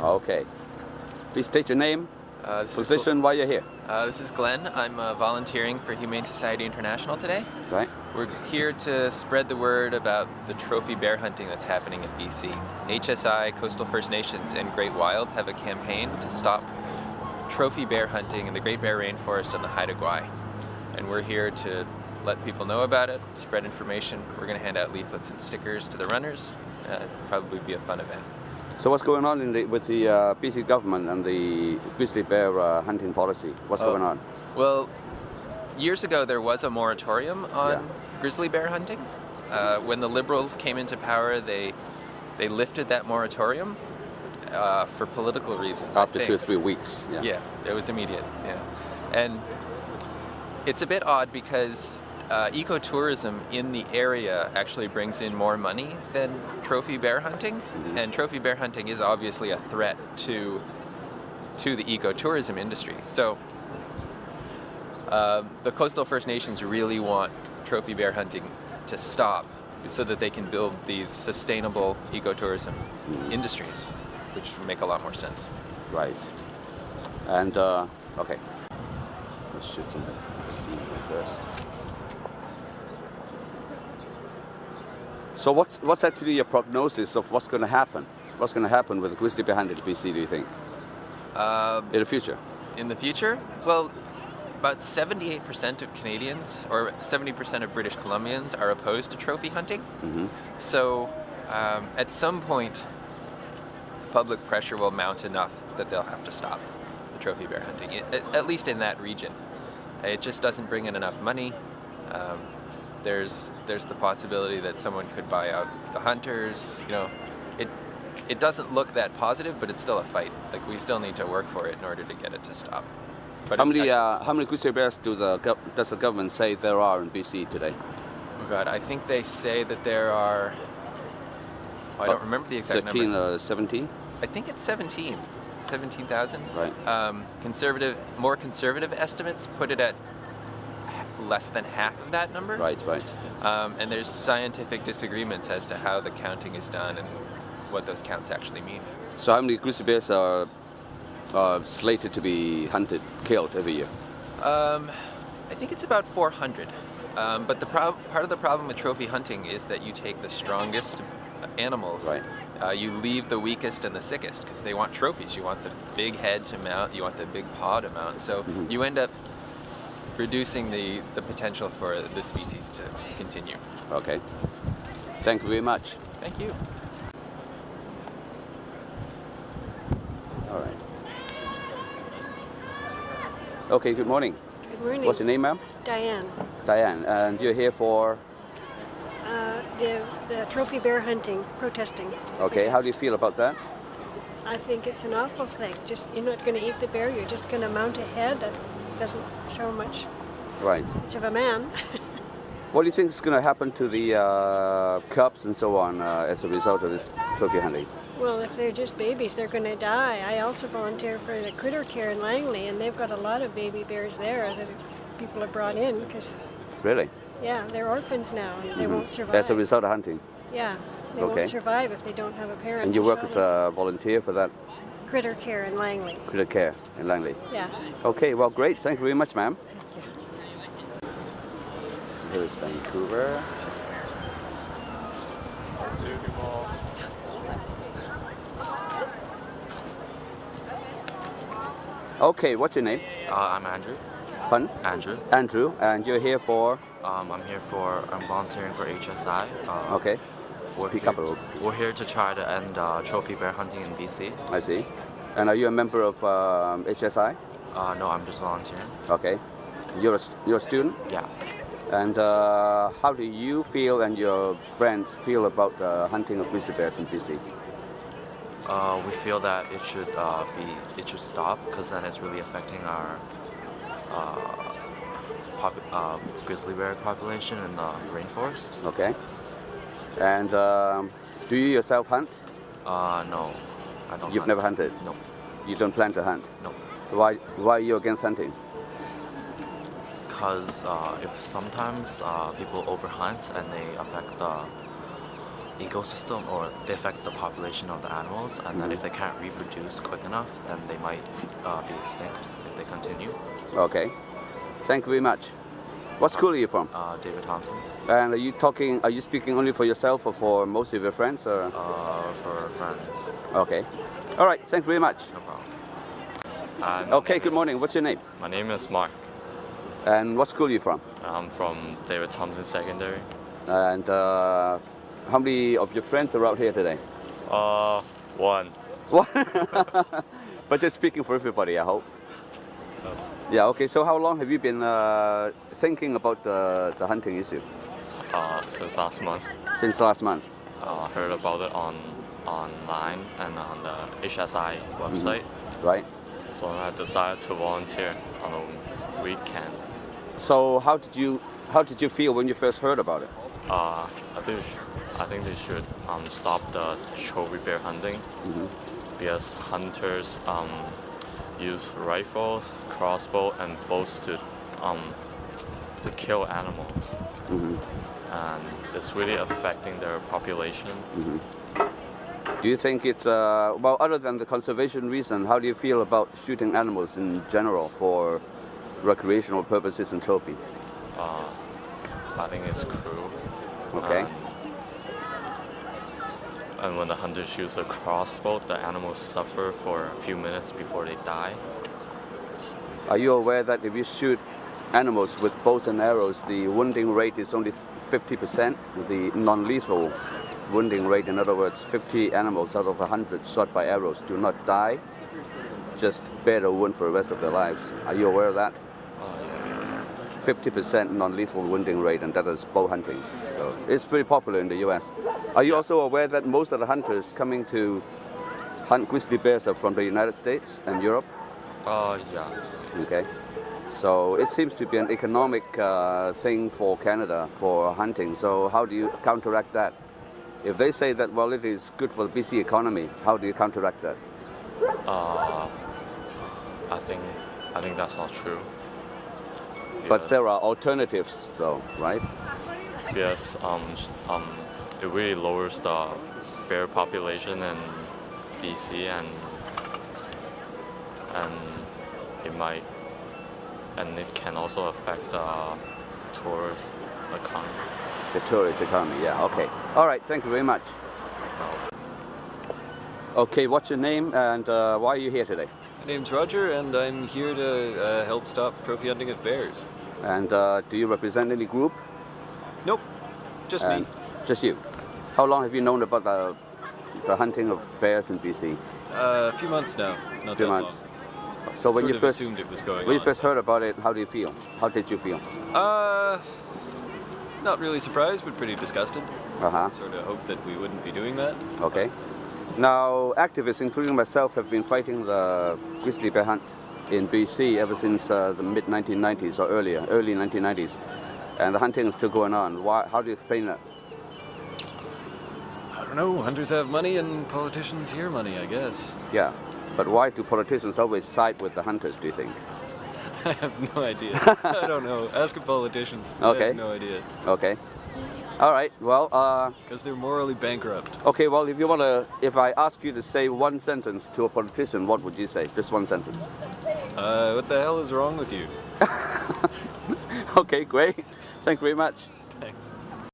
Okay. Please state your name, position, why you're here. This is Glenn. I'm volunteering for Humane Society International today. Right. We're here to spread the word about the trophy bear hunting that's happening in BC. HSI, Coastal First Nations, and Great Wild have a campaign to stop trophy bear hunting in the Great Bear Rainforest and the Haida Gwaii. And we're here to let people know about it, spread information. We're going to hand out leaflets and stickers to the runners. It'll probably be a fun event. So what's going on with the BC government and the grizzly bear hunting policy? What's going on? Well, years ago there was a moratorium on grizzly bear hunting. When the Liberals came into power, they lifted that moratorium for political reasons. After 2 or 3 weeks. Yeah, it was immediate. Yeah, and it's a bit odd because ecotourism in the area actually brings in more money than trophy bear hunting, and trophy bear hunting is obviously a threat to the ecotourism industry. So the Coastal First Nations really want trophy bear hunting to stop so that they can build these sustainable ecotourism industries, which make a lot more sense. Right. And okay, let's shoot some seed first. So what's actually your prognosis of what's going to happen? What's going to happen with the grizzly bear hunting in BC, do you think? In the future? In the future? Well, about 78% of Canadians, or 70% of British Columbians, are opposed to trophy hunting. So at some point, public pressure will mount enough that they'll have to stop the trophy bear hunting, at least in that region. It just doesn't bring in enough money. There's the possibility that someone could buy out the hunters. You know, it doesn't look that positive, but it's still a fight. Like, we still need to work for it in order to get it to stop. But how many grizzly bears does the government say there are in BC today? Oh God, I think they say that there are. I don't remember the exact 13 number. or 17? I think it's 17,000. Right. More conservative estimates put it at less than half of that number. Right. And there's scientific disagreements as to how the counting is done and what those counts actually mean. So how many grizzly bears are slated to be killed every year? I think it's about 400. But part of the problem with trophy hunting is that you take the strongest animals. Right. You leave the weakest and the sickest because they want trophies. You want the big head to mount, you want the big paw to mount. So you end up reducing the potential for the species to continue. Okay. Thank you very much. Thank you. All right. Okay, good morning. Good morning. What's your name, ma'am? Diane. Diane, and you're here for? The trophy bear hunting, protesting. Okay, how do you feel about that? I think it's an awful thing. Just, you're not going to eat the bear, you're just going to mount a head that doesn't show much of a man. What do you think is going to happen to the cubs and so on as a result of this trophy hunting? Well, if they're just babies, they're going to die. I also volunteer for the critter care in Langley, and they've got a lot of baby bears there that people have brought in because... Really? Yeah, they're orphans now, and they won't survive. As a result of hunting? Yeah, they won't survive if they don't have a parent. And you work as a volunteer for that? Critter care in Langley. Critter care in Langley? Yeah. Okay, well, great. Thank you very much, ma'am. Thank you. Here is Vancouver. Okay, what's your name? I'm Andrew. Pardon? Andrew. Andrew, and you're here for? I'm volunteering for HSI. Okay. Speak up a little. We're here to try to end trophy bear hunting in BC. I see. And are you a member of HSI? No, I'm just volunteering. Okay. You're a student? Yeah. And how do you feel and your friends feel about hunting of grizzly bears in BC? We feel that it should stop because then it's really affecting our grizzly bear population in the rainforest. Okay. And do you yourself hunt? No, I don't. You've never hunted? No. You don't plan to hunt? No. Why are you against hunting? Because if sometimes people overhunt and they affect the ecosystem, or they affect the population of the animals, and then if they can't reproduce quick enough, then they might be extinct if they continue. Okay. Thank you very much. What school are you from? David Thompson. And are you speaking only for yourself or for most of your friends? Or? For friends. Okay. All right, thanks very much. No problem. Okay, good morning. What's your name? My name is Mark. And what school are you from? I'm from David Thompson Secondary. And how many of your friends are out here today? One. What? But just speaking for everybody, I hope. Yeah, okay, so how long have you been thinking about the hunting issue? Since last month. Since last month? Heard about it online and on the HSI website. Right. So I decided to volunteer on a weekend. So how did you feel when you first heard about it? I think they should stop the trophy bear hunting because hunters use rifles, crossbow, and bows to kill animals, and it's really affecting their population. Do you think it's well, other than the conservation reason, how do you feel about shooting animals in general for recreational purposes and trophy? I think it's cruel. Okay. And when the hunter shoots a crossbow, the animals suffer for a few minutes before they die. Are you aware that if you shoot animals with bows and arrows, the wounding rate is only 50%? The non-lethal wounding rate, in other words, 50 animals out of 100 shot by arrows do not die, just bear the wound for the rest of their lives. Are you aware of that? 50% non-lethal wounding rate, and that is bow hunting. So it's pretty popular in the US. Are you also aware that most of the hunters coming to hunt grizzly bears are from the United States and Europe? Yes. Okay. So it seems to be an economic thing for Canada for hunting. So how do you counteract that? If they say that, well, it is good for the BC economy, how do you counteract that? I think that's not true. But there are alternatives, though, right? Yes, it really lowers the bear population in BC, and it can also affect the tourist economy. The tourist economy, yeah, okay. All right, thank you very much. Okay, what's your name and why are you here today? My name's Roger, and I'm here to help stop trophy hunting of bears. And do you represent any group? Nope, just me. Just you. How long have you known about the hunting of bears in BC? A few months now, not Few that months. long. So when Sort you of first assumed it was going when you on. first heard about it, how do you feel? How did you feel? Not really surprised, but pretty disgusted. Uh-huh. Sort of hoped that we wouldn't be doing that. Okay. Now, activists, including myself, have been fighting the grizzly bear hunt in BC ever since the mid-1990s or earlier, early 1990s. And the hunting is still going on. Why? How do you explain that? I don't know, hunters have money and politicians hear money, I guess. Yeah. But why do politicians always side with the hunters, do you think? I have no idea. I don't know. Ask a politician. Okay. I have no idea. Okay. All right. Well, Because they're morally bankrupt. okay, well, if I ask you to say one sentence to a politician, what would you say? Just one sentence. What the hell is wrong with you? Okay, great. Thank you very much. Thanks.